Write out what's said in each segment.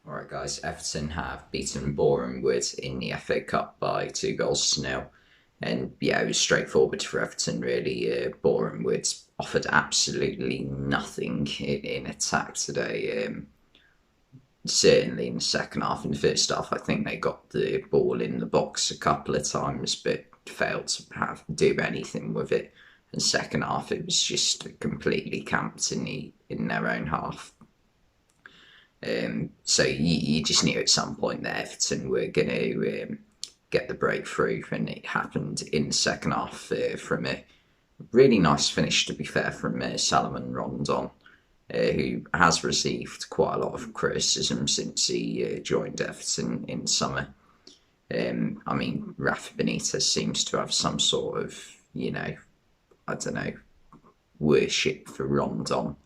Alright guys, Everton have beaten Boreham Wood in the FA Cup by 2 goals to 0. And yeah, it was straightforward for Everton really. Boreham Wood offered absolutely nothing in attack today. Certainly in the second half. In the first half, I think they got the ball in the box a couple of times, but failed to do anything with it. And second half, it was just completely camped in their own half. So you just knew at some point that Everton were going to get the breakthrough, and it happened in the second half from a really nice finish, to be fair, from Salomon Rondon, who has received quite a lot of criticism since he joined Everton in summer. I mean, Rafa Benitez seems to have some sort of, I don't know, worship for Rondon.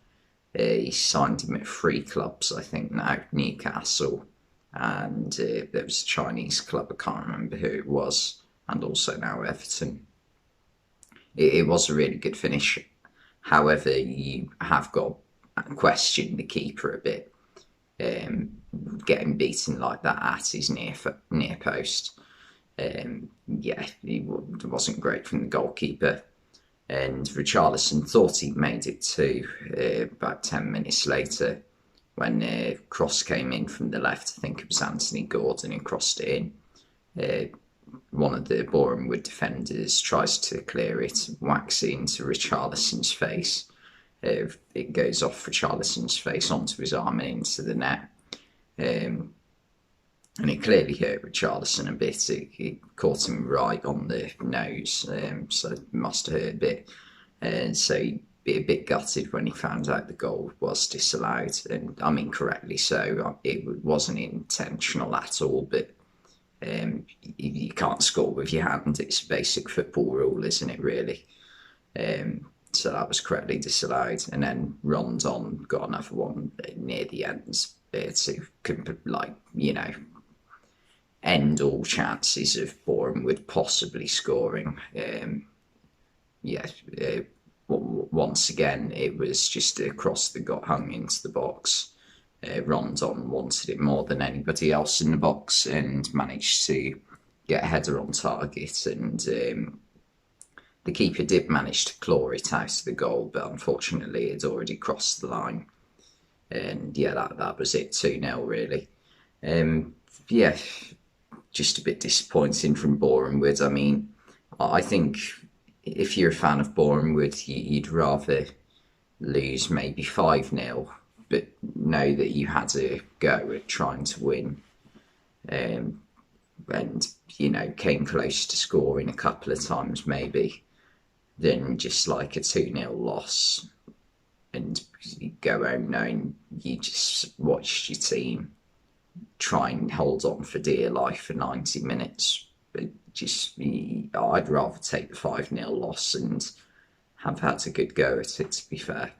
He signed him at 3 clubs, I think now, Newcastle, and there was a Chinese club, I can't remember who it was, and also now Everton. It was a really good finish. However, you have got to question the keeper a bit. Getting beaten like that at his near post. Yeah, it wasn't great from the goalkeeper. And Richarlison thought he made it too about 10 minutes later when cross came in from the left. I think it was Anthony Gordon who crossed it in. One of the Boreham Wood defenders tries to clear it, whacks it into Richarlison's face. It goes off Richarlison's face onto his arm and into the net. And it clearly hurt Richarlison a bit. It caught him right on the nose, so it must have hurt a bit. And so he'd be a bit gutted when he found out the goal was disallowed, and I mean correctly so. It wasn't intentional at all, but you can't score with your hand. It's a basic football rule, isn't it? Really. So that was correctly disallowed, and then Rondon got another one near the end to end all chances of Boreham Wood possibly scoring. Yeah, once again, it was just a cross that got hung into the box. Rondon wanted it more than anybody else in the box and managed to get a header on target. And the keeper did manage to claw it out of the goal, but unfortunately, it had already crossed the line. And yeah, that was it, 2-0 really. Yeah, just a bit disappointing from Boreham Wood. I mean, I think if you're a fan of Boreham Wood, you'd rather lose maybe 5-0, but know that you had a go at trying to win. And, came close to scoring a couple of times maybe, than just like a 2-0 loss and you go home knowing you just watched your team try and hold on for dear life for 90 minutes. But I'd rather take the 5-0 loss and have had a good go at it, to be fair.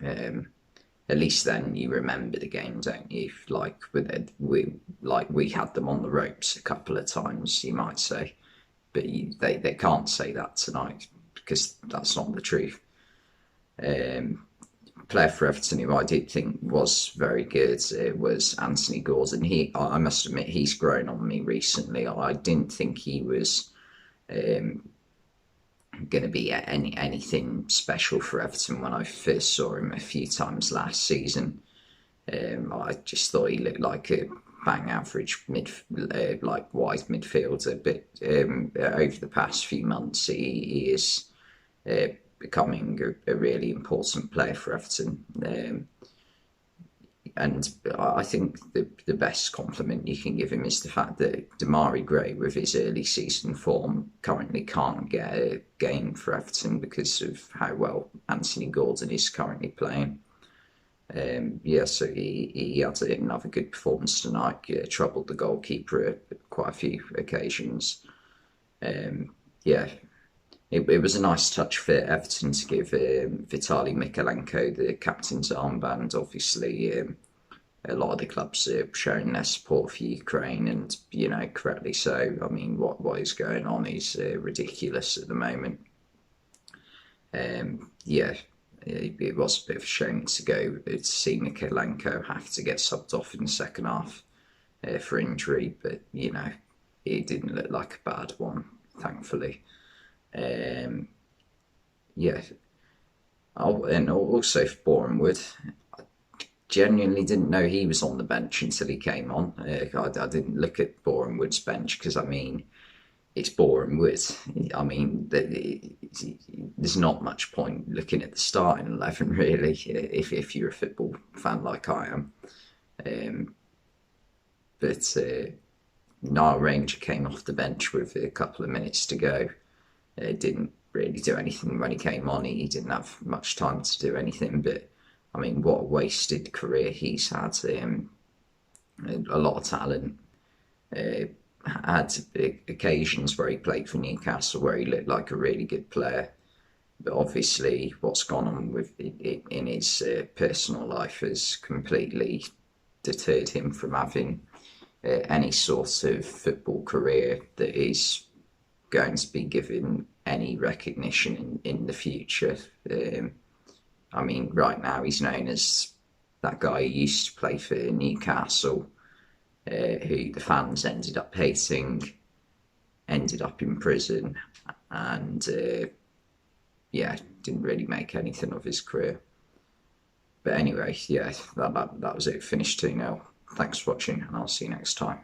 At least then you remember the game, don't you? We had them on the ropes a couple of times, you might say. But they can't say that tonight because that's not the truth. Player for Everton who I did think was very good was Anthony Gordon. I must admit, he's grown on me recently. I didn't think he was going to be anything special for Everton when I first saw him a few times last season. I just thought he looked like a bang average wide midfielder, but over the past few months he is becoming a really important player for Everton. And I think the best compliment you can give him is the fact that Damari Gray, with his early season form, currently can't get a game for Everton because of how well Anthony Gordon is currently playing. So he had another good performance tonight. Troubled the goalkeeper at quite a few occasions. It was a nice touch for Everton to give Vitaly Mykolenko the captain's armband. Obviously, a lot of the clubs are showing their support for Ukraine, and correctly so. I mean, what is going on is ridiculous at the moment. It was a bit of a shame to see Nikolenko have to get subbed off in the second half for injury, but it didn't look like a bad one, thankfully. Um, yeah. Oh, and also for Boreham Wood, I genuinely didn't know he was on the bench until he came on. I didn't look at Boreham Wood's bench because it's Boreham Wood. I mean, there's not much point looking at the starting 11 really if you're a football fan like I am. But Niall Ranger came off the bench with a couple of minutes to go. Didn't really do anything when he came on. He didn't have much time to do anything. But I mean, what a wasted career he's had. A lot of talent. Had occasions where he played for Newcastle where he looked like a really good player. But obviously, what's gone on with in his personal life has completely deterred him from having any sort of football career that is going to be given any recognition in the future. I mean, right now he's known as that guy who used to play for Newcastle, who the fans ended up hating, ended up in prison, and didn't really make anything of his career. But anyway, that was it. Finished 2-0. Thanks for watching, and I'll see you next time.